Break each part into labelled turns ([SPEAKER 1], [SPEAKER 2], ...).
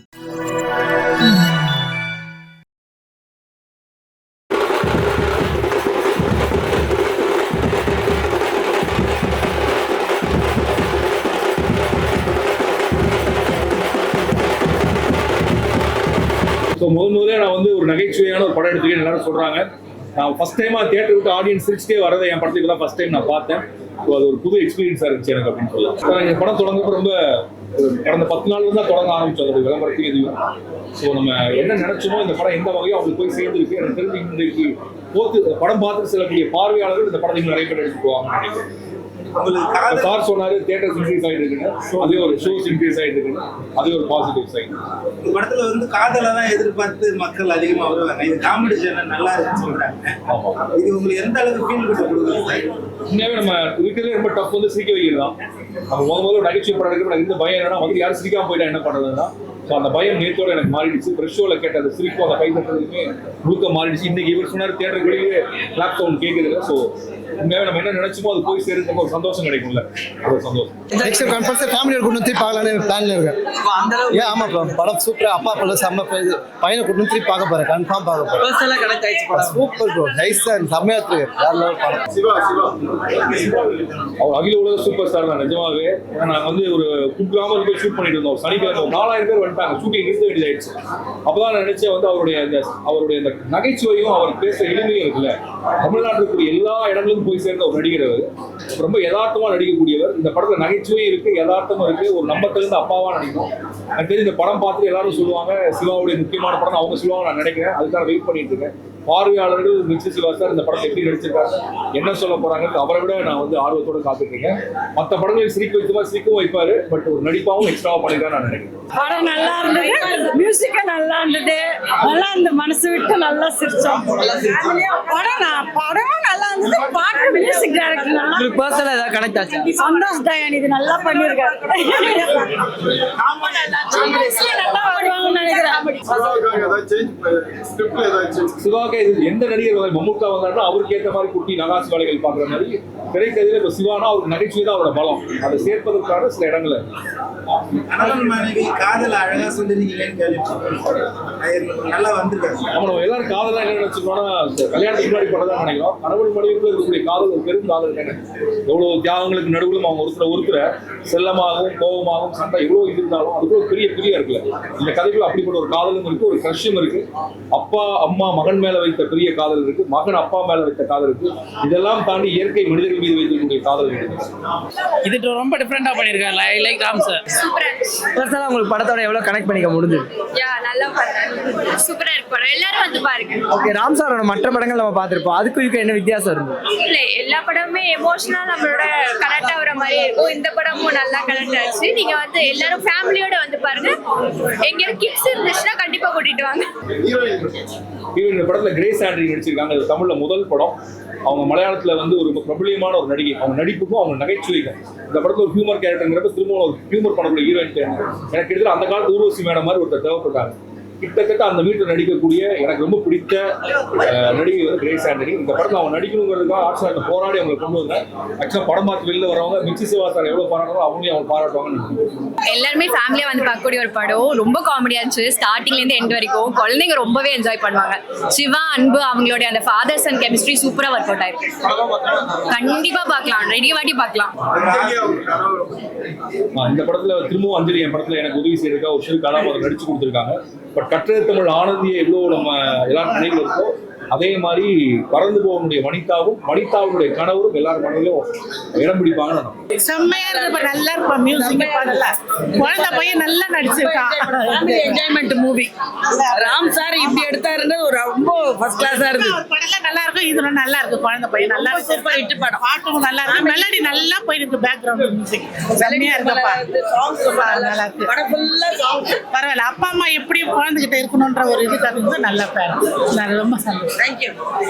[SPEAKER 1] So முதல்ல நான் வந்து ஒரு நகைச்சுவையான ஒரு படம் எடுத்துக்கேன் எல்லாரும் சொல்றாங்க. நான் ஃபர்ஸ்ட் டைமா தியேட்டர் விட்டு ஆடியன்ஸ் சிரிச்சிட்டே வரதை என் படத்துக்கு தான் ஃபர்ஸ்ட் டைம் நான் பார்த்தேன். ஸோ அது ஒரு புது எக்ஸ்பீரியன்ஸாக இருந்துச்சு எனக்கு அப்படின்னு சொல்லலாம். இந்த படம் தொடங்குறப்ப ரொம்ப கடந்த 10 நாள் தான் தொடங்க ஆரம்பிச்சோம் அது விளம்பரத்துக்கு எதுவும். ஸோ நம்ம என்ன நினைச்சோமோ இந்த படம் எந்த வகையும் அவங்களுக்கு போய் சேர்ந்துருக்கு. எனக்கு தெரிஞ்சு இன்றைக்கு படம் பார்த்து செல்லக்கூடிய பார்வையாளர்கள் இந்த படத்தை நிறைய பேர் எடுத்துட்டு போவாங்கன்னு நினைக்கிறேன். சார் சொன்னாரு தியேட்டர்ஸ் இன்க்ரீஸ் ஆகிட்டு இருக்குன்னு, அதே ஒரு ஷோஸ் இன்க்ரீஸ் ஆகிட்டு இருக்குன்னு, அதே ஒரு பாசிட்டிவ் சைன்.
[SPEAKER 2] இந்த படத்துல வந்து காதலை தான் எதிர்பார்த்து மக்கள் அதிகமாக வருவாங்க. இது காமெடி சேனல் நல்லா இருக்குன்னு சொல்றாங்க. இது உங்களுக்கு எந்த அளவுக்கு ஃபீல் கொடுக்குது?
[SPEAKER 1] உண்மையாவே நம்ம இருக்கிறதே ரொம்ப டஃப் வந்து சிரிக்க வைக்கிறது தான். நம்ம முதல்ல நகைச்சுவை படம் எடுக்க இந்த பயம் என்னன்னா வந்து யாரும் சிரிக்காம போயிட்டா என்ன பண்றதுன்னா, ஸோ அந்த பயம் நேற்றோட எனக்கு மாறிடுச்சு. ஃப்ரெஷ் ஷோவில் கேட்ட அந்த சிரிப்பு அந்த கை தட்டுறதுமே முழுக்க மாறிடுச்சு. இன்னைக்கு இவர் சொன்னார் தியேட்டருக்கு வெளியே கிளாப் சவுண்ட் கேட்குது. ஸோ உண்மையாவே நம்ம என்ன நினைச்சோமோ அது போய் சேர்றதுக்கு ஒரு சந்தோஷம் கிடைக்கும்ல, ஒரு சந்தோஷம்.
[SPEAKER 3] நெக்ஸ்ட் கன்ஃபர்ஸ் ஃபேமிலியோட கூட்டு திருப்பி பார்க்கலான்னு பிளான்ல இருக்கேன். ஏன் ஆமா ப்ரோ, படம் சூப்பரா, அப்பா படம் செம்ம பையனை கூட்டு திருப்பி பார்க்க போறேன், கன்ஃபார்ம் பார்க்க போறேன்.
[SPEAKER 4] பர்சனலா கனெக்ட் ஆயிடுச்சு படம்.
[SPEAKER 3] சூப்பர் ப்ரோ, நைஸ் அண்ட் செம்மையா இருக்கு. வேற லெவல் படம்.
[SPEAKER 1] அவர் அகில உலக சூப்பர் ஸ்டார் தான் நிஜமாவே. நாங்கள் வந்து ஒரு குக்கிராமத்தில் போய் ஷூட் பண்ணிட்டு இருந்தோம். சனிக்கிழமை 4000 பேர் வந்துட்டாங்க, ஷூட்டிங் நிறுத்த வேண்டியதாயிடுச்சு. அப்பதான் நான் நினைச்சேன் வந்து அவருடைய அந்த நகைச்சுவையும் அவர் பேசுற எளிமையும் இருக்குல்ல, தமிழ்நாட்டுக்கு எல்லா இடங்களுக்கும் போய் சேர்ந்த ஒரு நடிகர். ரொம்ப யதார்த்தமா நடிக்கக்கூடியவர். இந்த படத்துல நகைச்சுவையும் இருக்கு, யதார்த்தமும் இருக்கு. ஒரு நம்பத்திலிருந்து அப்பாவா நடிக்கும். எனக்கு தெரிஞ்சு இந்த படம் பார்த்துட்டு எல்லாரும் சொல்லுவாங்க சிவாவுடைய முக்கியமான படம் அவங்க சொல்லுவாங்க, நான் நினைக்கிறேன். அதுக்காக வெயிட் பண்ணிட்டு இருக்கேன். பார்வையாளர்கள் மிஸ்டர் சிவா சார் இந்த படத்தை எப்படி நடிச்சிருக்காங்க, என்ன சொல்ல போறாங்க, அவரை விட நான் வந்து ஆர்வத்தோட காத்துட்டு இருக்கேன். மற்ற படங்களில் சிரிக்க வைக்குமா சிரிக்கவும் வைப்பாரு, பட் ஒரு நடிப்பாவும் எக்ஸ்ட்ராவா பண்ணிருக்கான்னு நான் நினைக்கிறேன்.
[SPEAKER 5] படம் நல்லா இருந்தது, மியூசிக்கும் நல்லா இருந்தது, நல்லா இந்த மனசு விட்டு நல்லா சிரிச்சோம். படமும் நல்லா இருந்தது, பாட்டு மியூசிக் டைரக்டர் நல்லா.
[SPEAKER 4] உங்களுக்கு பர்சனலா ஏதாவது கனெக்ட் ஆச்சு?
[SPEAKER 5] சந்தோஷ் தயான் இது நல்லா பண்ணிருக்காரு. நல்லா வருவாங்கன்னு நினைக்கிறேன்.
[SPEAKER 1] சிவாக்கு எந்த நடிகர் வந்தாலும் மம்முக்கா வந்தாருன்னா அவருக்கு ஏற்ற மாதிரி குட்டி நகாசு வேலைகள் பாக்குற மாதிரி திரைக்கதையில இப்ப சிவானா அவருக்கு நகைச்சுவை தான் அவரோட பலம். அதை சேர்ப்பதற்கான சில இடங்களை
[SPEAKER 2] கணவன் மனைவி காதல் அழகா சொல்லிருக்கீங்களேன்னு கேள்விப்பட்டேன். நல்லா வந்திருக்காரு. நம்ம
[SPEAKER 1] எல்லாரும் காதலாம் என்ன நினைச்சுக்கோன்னா கல்யாணத்துக்கு முன்னாடி படதான் நினைக்கிறோம். கணவன் மனைவிக்குள்ள இருக்கக்கூடிய காதல் ஒரு பெரும் காதல் தானே. எவ்வளவு தியாகங்களுக்கு நடுவிலும் அவங்க ஒருத்தர செல்லமாகவும் கோபமாகவும் சண்டை எவ்வளவு இருந்தாலும் அதுக்குள்ள ஒரு பெரிய பிரியா இருக்குல்ல. இந்த கதைக்குள்ள அப்படிப்பட்ட ஒரு காதலும் இருக்கு, ஒரு கிரஷும் இருக்கு. அப்பா அம்மா மகன் மேல வைத்த பெரிய காதல் இருக்கு, மகன் அப்பா மேல வைத்த காதல் இருக்கு. இதெல்லாம் தாண்டி இயற்கை மனிதர்கள் மீது வைத்திருக்கக்கூடிய காதல் இருக்கு.
[SPEAKER 4] இது ரொம்ப டிஃபரெண்டா பண்ணிருக்காங்க. லைக் ராம் சார் பர்சனலா உங்களுக்கு படத்தோட எவ்வளவு கனெக்ட் பண்ணிக்க முடிஞ்சது?
[SPEAKER 5] நல்லா பண்ணாரு, சூப்பரா இருக்கு படம், எல்லாரும் வந்து பாருங்க.
[SPEAKER 4] ஓகே, ராம் சாரோட மற்ற படங்கள் நம்ம பார்த்திருப்போம், அதுக்கு இதுக்கு என்ன வித்தியாசம் இருக்கு?
[SPEAKER 5] இல்ல எல்லா படமுமே எமோஷனலா நம்மளோட கனெக்ட் ஆகுற மாதிரி இருக்கும். இந்த படமும் நல்லா கனெக்ட் ஆச்சு. நீங்க வந்து எல்லாரும் ஃபேமிலியோட வந்து பாருங்க. எங்க கிட்ஸ் இருந்துச்சுன்னா கண்டிப்பா கூட்டிட்டு வாங்க.
[SPEAKER 1] இந்த படத்துல கிரேஸ் ஆண்ட்ரி நடிச்சிருக்காங்க. இது தமிழ்ல முதல் படம். அவங்க மலையாளத்துல வந்து ஒரு பிரபலியமான ஒரு நடிகை. அவங்க நடிப்புக்கும் அவங்க நகைச்சுவைக்கும் இந்த படத்துல ஒரு ஹியூமர் கேரக்டர்ங்கிறப்ப திரும்ப ஒரு ஹியூமர் பண்ணக்கூடிய ஹீரோயின் எனக்கு எடுத்து அந்த காலத்து ஊர்வசி மேடம் மாதிரி ஒருத்தர் தேவைப்பட்டாங்க. கிட்டத்தட்ட அந்த வீட்டில் நடிக்கக்கூடிய எனக்கு ரொம்ப பிடித்த நடிகை வந்து கிரேஸ் ஆண்டனி. இந்த படத்தில் அவங்க நடிக்கணுங்கிறதுக்காக ஆட்சியாளர் போராடி அவங்களை கொண்டு வந்தேன். ஆக்சுவலாக படம் பார்த்து வெளில வரவங்க மிச்சி சிவா சார் எவ்வளோ பாராட்டுறோம் அவங்களையும் அவங்க பாராட்டுவாங்கன்னு.
[SPEAKER 5] எல்லாருமே ஃபேமிலியா வந்து பார்க்கக்கூடிய ஒரு படம். ரொம்ப காமெடியா இருந்துச்சு ஸ்டார்டிங்ல இருந்து எண்ட் வரைக்கும். குழந்தைங்க ரொம்பவே என்ஜாய் பண்ணுவாங்க. சிவா அன்பு அவங்களுடைய அந்த ஃபாதர்ஸ் அண்ட் கெமிஸ்ட்ரி சூப்பரா ஒர்க் அவுட் ஆயிருக்கு. கண்டிப்பா பார்க்கலாம், ரெடி வாட்டி பார்க்கலாம்.
[SPEAKER 1] இந்த படத்துல திரும்பவும் அஞ்சலி என் படத்துல எனக்கு உதவி செய்யறதுக்காக ஒரு சிறு கதாபாத்திரம் நடிச்சு கொடுத்துருக்காங்க. பட் கற்றது தமிழ் ஆனந்தியை எவ்வளோ நம்ம எல்லாரும் நினைவு இருக்கோ அதே மாதிரி பறந்து போகக்கூடிய வனிதாவுடைய கணவரும் எல்லாரும் மனதிலும் இடம் பிடிப்பாங்கன்னு
[SPEAKER 6] செம்மையா இருக்கு. நல்லா இருக்கும் மியூசிக். குழந்தை பையன் நல்லா நடிச்சிருக்கான்.
[SPEAKER 4] Enjoyment movie. ராம் சார் இப்படி எடுத்தாருன்னு ஒரு ரொம்ப ஃபர்ஸ்ட் கிளாஸா இருக்கு.
[SPEAKER 6] படம் நல்லா இருக்கும், இது நல்லா இருக்கு. குழந்தை பையன் நல்லா சூப்பர் ஹிட் படம். பாட்டும் நல்லா இருக்கு, மெலடி நல்லா போயிருக்கு. பேக்ரவுண்ட் மியூசிக் செம்மையா இருக்குப்பா. நல்லா இருக்கு படம் ஃபுல்லா. பரவாயில்ல, அப்பா அம்மா எப்படி குழந்தைகிட்ட இருக்கணும்ன்ற ஒரு இது கருத்து நல்லா பேர். நான் ரொம்ப சந்தோஷம்.
[SPEAKER 2] Thank you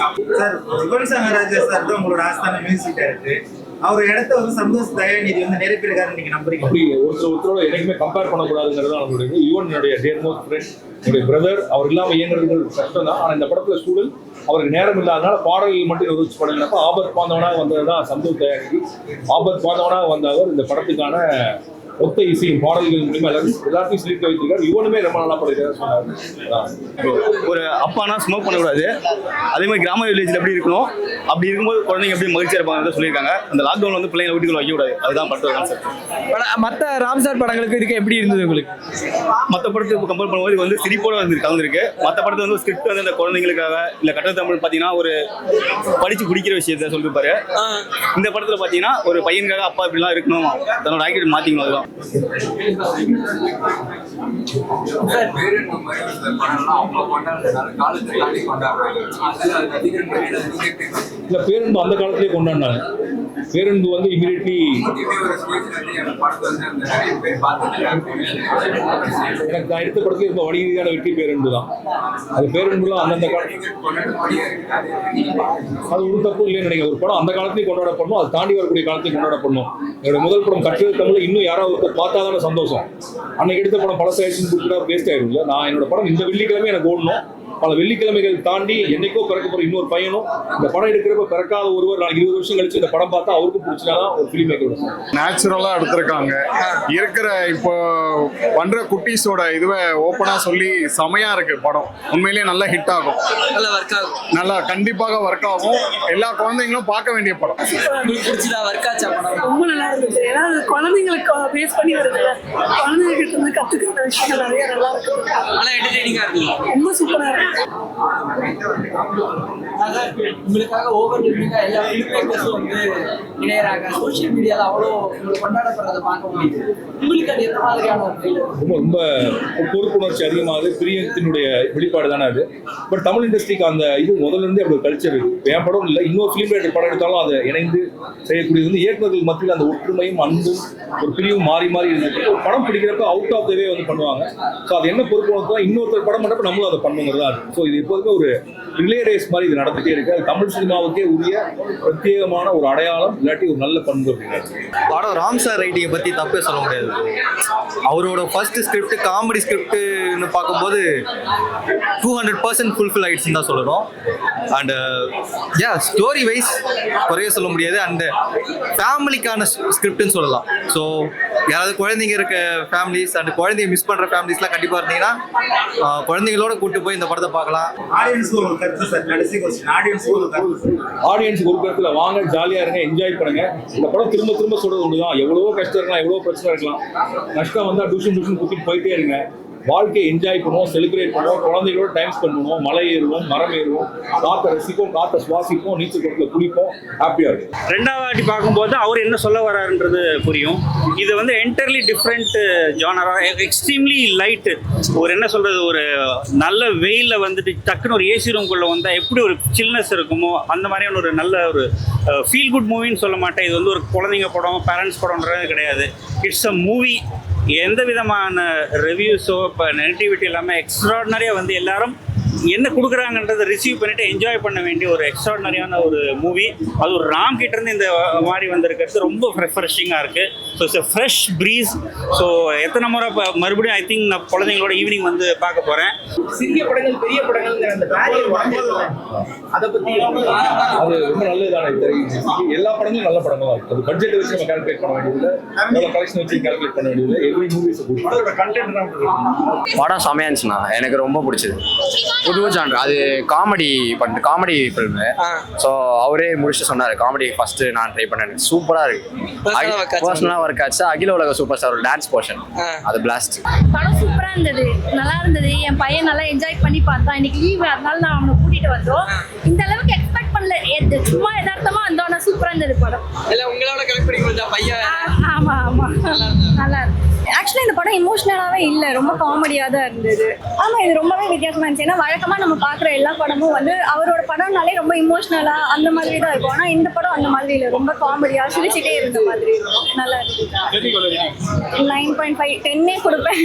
[SPEAKER 2] sir. Yuvan Shankar Raja sir தான் உங்களோட ஆஸ்தான மியூசிக் டைரக்டர். அவர் இடத்த வந்து சந்தோஷ் தயாநிதி வந்து நிறைவேறாருன்னு நீங்க நம்புறீங்க?
[SPEAKER 1] அப்படி ஒருத்தரோட எனக்குமே கம்பேர் பண்ணக்கூடாதுங்கிறது தான் நம்மளுடைய யுவனுடைய டியர் மோஸ்ட் ஃப்ரெண்ட், என்னுடைய பிரதர். அவர் இல்லாமல் இயங்குறது கஷ்டம் தான். ஆனால் இந்த படத்துல சூழல் அவருக்கு நேரம் இல்லாதனால பாடல்கள் மட்டும் யோசிச்சு பண்ணப்ப ஆபத் பாந்தவனாக வந்தது தான் சந்தோஷ் தயாநிதி. ஆபத் பாந்தவனாக வந்த அவர் இந்த படத்துக்கான ஒத்த இசையும் பாடல்கள் மூலியமா எல்லாத்தையும் சிரிக்க வைத்திருக்காரு. இவனுமே ரொம்ப நல்லா படிக்கிறார் சொன்னாரு.
[SPEAKER 7] ஒரு அப்பானா ஸ்மோக் பண்ணக்கூடாது, அதே மாதிரி கிராம வில்லேஜில் எப்படி இருக்கணும், அப்படி இருக்கும்போது குழந்தைங்க எப்படி மகிழ்ச்சியாக இருப்பாங்க சொல்லியிருக்காங்க. அந்த லாக்டவுன் வந்து பிள்ளைங்களை வீட்டுக்குள்ள வைக்கக்கூடாது, அதுதான் படத்தோட கான்செப்ட்.
[SPEAKER 4] மற்ற ராம்சார் படங்களுக்கு இதுக்கு எப்படி இருந்தது உங்களுக்கு?
[SPEAKER 7] மற்ற படத்துக்கு கம்பேர் பண்ணும்போது இது வந்து சிரிப்போட வந்து கலந்துருக்கு. மற்ற படத்தை வந்து ஸ்கிரிப்ட் வந்து அந்த குழந்தைங்களுக்காக இல்லை கட்டட தமிழ் பார்த்தீங்கன்னா ஒரு படிச்சு பிடிக்கிற விஷயத்த சொல்லிருப்பாரு. இந்த படத்தில் பார்த்தீங்கன்னா ஒரு பையனுக்காக அப்பா இப்படிலாம் இருக்கணும், தன்னோட ஆக்டிவிட்டி மாற்றிக்கணும். அதுதான்
[SPEAKER 1] இல்ல பேருந்து அந்த காலத்திலேயே கொண்டாடினாங்க. பேருந்து வந்து இமீடியட்லி எனக்கு நான் எடுத்த படத்துல இப்போ வணிகரீதியான வெற்றி பேருந்து தான். அது பேருந்துலாம் அந்தந்த காலத்துல அது ஒரு தப்பு இல்லைன்னு நினைக்கிறேன். ஒரு படம் அந்த காலத்திலேயே கொண்டாடப்படணும், அது தாண்டி வரக்கூடிய காலத்தையும் கொண்டாடப்படணும். என்னோட முதல் படம் கற்றது தமிழ் இன்னும் யாராவது பார்த்தாதான சந்தோஷம். அன்னைக்கு எடுத்த படம் பழசாயிடுச்சுன்னு கொடுத்துட்டா வேஸ்ட் ஆயிடும் இல்லை. நான் என்னோட படம் இந்த வெள்ளிக்கிழமை எனக்கு ஓடணும். பல வெள்ளிக்கிழமைகள் தாண்டி என்னைக்கோ பிறக்க போற இன்னொரு பையனும் இந்த படம் எடுக்கிறப்ப பிறக்காத ஒருவர் நாளைக்கு 20 வருஷம் கழிச்சு இந்த படம் பார்த்தா அவருக்கும் பிடிச்சதான் ஒரு ஃபிலிம் மேக்கர்.
[SPEAKER 8] நேச்சுரலா எடுத்திருக்காங்க. இருக்கிற இப்போ பண்ற குட்டீஸோட இதுவை ஓப்பனா சொல்லி செமையா இருக்கு படம். உண்மையிலேயே நல்லா ஹிட் ஆகும்,
[SPEAKER 4] நல்லா ஒர்க் ஆகும்,
[SPEAKER 8] நல்லா கண்டிப்பாக ஒர்க் ஆகும். எல்லா குழந்தைங்களும் பார்க்க வேண்டிய படம்.
[SPEAKER 4] உங்களுக்கு பிடிச்சதா ஒர்க் ஆச்சா படம்?
[SPEAKER 6] ரொம்ப நல்லா இருந்துச்சு. ஏன்னா அது குழந்தைங்களுக்கு பேஸ் பண்ணி வருதுல்ல, குழந்தைகிட்ட இருந்து கத்துக்கிற விஷயங்கள் நிறைய நல்லா இருக்கு.
[SPEAKER 4] நல்லா என்டர்டெய்னிங்கா இருக்கு,
[SPEAKER 6] ரொம்ப சூப்பரா இருக்கு.
[SPEAKER 4] உங்களுக்காக ஓவர் எல்லா ஃபிலிம் வந்து இணையறாங்க. சோஷியல் மீடியால அவ்வளோ கொண்டாடப்படுறதை பார்க்க முடியுது. உங்களுக்கு அது எந்த மாதிரியான ஒரு ஃபீல்?
[SPEAKER 1] ரொம்ப பொறுப்புணர்ச்சி அதிகமாகுது. பிரியத்தினுடைய வெளிப்பாடு தானே அது. பட் தமிழ் இண்டஸ்ட்ரிக்கு அந்த இது முதல்ல இருந்தே அப்படி ஒரு கல்ச்சர் இருக்கு. என் படம் இல்லை, இன்னொரு ஃபிலிம் மேக்கர் படம் எடுத்தாலும் அதை இணைந்து செய்யக்கூடியது வந்து இயக்குநர்கள் மத்தியில் அந்த ஒற்றுமையும் அன்பும் ஒரு பிரிவும் மாறி மாறி இருந்தது. ஒரு படம் பிடிக்கிறப்ப அவுட் ஆஃப் த வே வந்து பண்ணுவாங்க. ஸோ அது என்ன பொறுப்பு, இன்னொருத்தர் படம் பண்ணப்ப நம்மளும் அதை பண்ணுங்கிறதா இருக்கு. ஸோ இது எப்போதுமே ஒரு ரிலே ரேஸ் மாதிரி இது நடந்துகிட்டே இருக்கு. அது தமிழ் சினிமாவுக்கே உரிய பிரத்யேகமான ஒரு அடையாளம், இல்லாட்டி ஒரு நல்ல பண்பு அப்படின்னு.
[SPEAKER 9] படம் ராம் சார் ரைட்டிங்கை பற்றி தப்பே சொல்ல முடியாது. அவரோட ஃபர்ஸ்ட் ஸ்கிரிப்ட் காமெடி ஸ்கிரிப்ட்னு பார்க்கும்போது 200% ஃபுல்ஃபில் ஆகிடுச்சுன்னு தான் சொல்லணும். அண்ட் ஸ்டோரி வைஸ் குறைய சொல்ல முடியாது. அண்ட் ஃபேமிலிக்கான ஸ்கிரிப்ட்னு சொல்லலாம். ஸோ யாராவது குழந்தைங்க இருக்க ஃபேமிலிஸ் அண்ட் குழந்தைய மிஸ் பண்ணுற ஃபேமிலிஸ்லாம் கண்டிப்பாக இருந்தீங்கன்னா குழந்தைங்களோட கூட்டு போய் இந்த படத்தை பார்க்கலாம்.
[SPEAKER 2] ஆடியன்ஸ்க்கு ஒரு கருத்து சார், கடைசி கொஸ்டின். ஆடியன்ஸ்க்கு ஒரு கருத்து.
[SPEAKER 1] ஆடியன்ஸுக்கு ஒரு கருத்துல வாங்க, ஜாலியா இருங்க, என்ஜாய் பண்ணுங்க. இந்த படம் திரும்ப திரும்ப சொல்றது ஒண்ணுதான். எவ்வளவோ கஷ்டம் இருக்கலாம், எவ்வளவோ பிரச்சனை இருக்கலாம், நஷ்டம் வந்தா டியூஷன் குத்திட்டு போயிட்டே இருங்க. வாழ்க்கையை என்ஜாய் பண்ணுவோம், செலிப்ரேட் பண்ணுவோம், குழந்தைகளோட டைம் ஸ்பெண்ட் பண்ணுவோம், மலை ஏறுவோம், மரம் ஏறுவோம், காற்றை ரசிப்போம், காற்றை சுவாசிப்போம், நீச்சல் குளத்தில் குளிப்போம், ஹாப்பியா இருக்கும்.
[SPEAKER 10] ரெண்டாவது வாட்டி பார்க்கும்போது அவர் என்ன சொல்ல வர்றாருன்றது புரியும். இது வந்து என்டர்லி டிஃப்ரெண்ட் ஜானரா, எக்ஸ்ட்ரீம்லி லைட்டு. ஒரு என்ன சொல்றது, ஒரு நல்ல வெயிலில் வந்துட்டு டக்குன்னு ஒரு ஏசி ரூம்குள்ளே வந்தால் எப்படி ஒரு சில்னஸ் இருக்குமோ அந்த மாதிரியான ஒரு நல்ல ஒரு ஃபீல் குட் மூவின்னு சொல்ல மாட்டேன். இது வந்து ஒரு குழந்தைங்க படம், பேரண்ட்ஸ் படம்ன்றது கிடையாது. It's a movie. எந்த விதமான ரிவ்யூஸோ இப்போ நெகட்டிவிட்டி இல்லாமல் எக்ஸ்ட்ராடினரியாக வந்து எல்லாரும் என்ன கொடுக்குறாங்கன்றதை ரிசீவ் பண்ணிட்டு என்ஜாய் பண்ண வேண்டிய ஒரு எக்ஸ்ட்ராடினரியான ஒரு மூவி. அது ஒரு ராம் கிட்ட இருந்து இந்த மாதிரி வந்திருக்கிறது ரொம்ப ரெஃப்ரெஷிங்காக இருக்குது. So it's a fresh breeze. So எத்தனை முறை இப்போ மறுபடியும் ஐ திங்க் நான் குழந்தைங்களோட ஈவினிங் வந்து பார்க்க போகிறேன்.
[SPEAKER 4] சிறிய படங்கள் பெரிய படங்கள்ங்கிற அந்த பேரியர் உடைஞ்சிருக்கல, அதை பற்றி
[SPEAKER 1] அது ரொம்ப நல்லதுதானே. எல்லா படங்களும் நல்ல படங்கள் தான். அது பட்ஜெட் வச்சு நம்ம கால்குலேட் பண்ண வேண்டியதில்லை, எவ்வளோ கலெக்ஷன் வச்சு கால்குலேட் பண்ண வேண்டியதில்லை. எவ்ரி மூவிஸ் கண்டென்ட் தான்.
[SPEAKER 9] படம் செமையா இருந்துச்சுண்ணா, எனக்கு ரொம்ப பிடிச்சது. புது ஜான்ரா, அது காமெடி ஃபில்மு. ஸோ அவரே முடிச்சுட்டு சொன்னார், காமெடி ஃபர்ஸ்ட் நான் ட்ரை பண்ணேன், சூப்பராக இருக்கு. பர்சனலாக ஒர்க் ஆச்சு. அகில உலக சூப்பர் ஸ்டார் டான்ஸ் போர்ஷன், அது பிளாஸ்ட்.
[SPEAKER 5] படம் சூப்பரா இருந்தது, நல்லா இருந்தது. என் பையன் நல்லா என்ஜாய் பண்ணி பார்த்தான். இன்னைக்கு லீவ், அதனால நான் அவனை கூட்டிட்டு வந்தோம். இந்த அளவுக்கு எக்ஸ்பெக்ட் பண்ணல, சும்மா யதார்த்தமா வந்தோம். சூப்பரா இருந்தது படம்.
[SPEAKER 4] இல்லை உங்களோட கலெக்ட் பண்ணி பையன்.
[SPEAKER 5] ஆமா ஆமா, நல்லா இருக்கு. ஆக்சுவலா இந்த படம் இமோஷனலாவே இல்ல, ரொம்ப காமெடியா தான் இருந்தது. ஆமா, இது ரொம்பவே வித்தியாசமா இருந்துச்சு. ஏன்னா வழக்கமா நம்ம பாக்குற எல்லா படமும் வந்து அவரோட படம்னாலே ரொம்ப இமோஷனலா அந்த மாதிரி தான் இருக்கும். ஆனா இந்த படம் அந்த மாதிரி இல்ல, ரொம்ப காமெடியா சிரிச்சிட்டே இருந்த மாதிரி இருக்கும். நல்லா இருக்கு. 9.5 10 கொடுப்பேன்.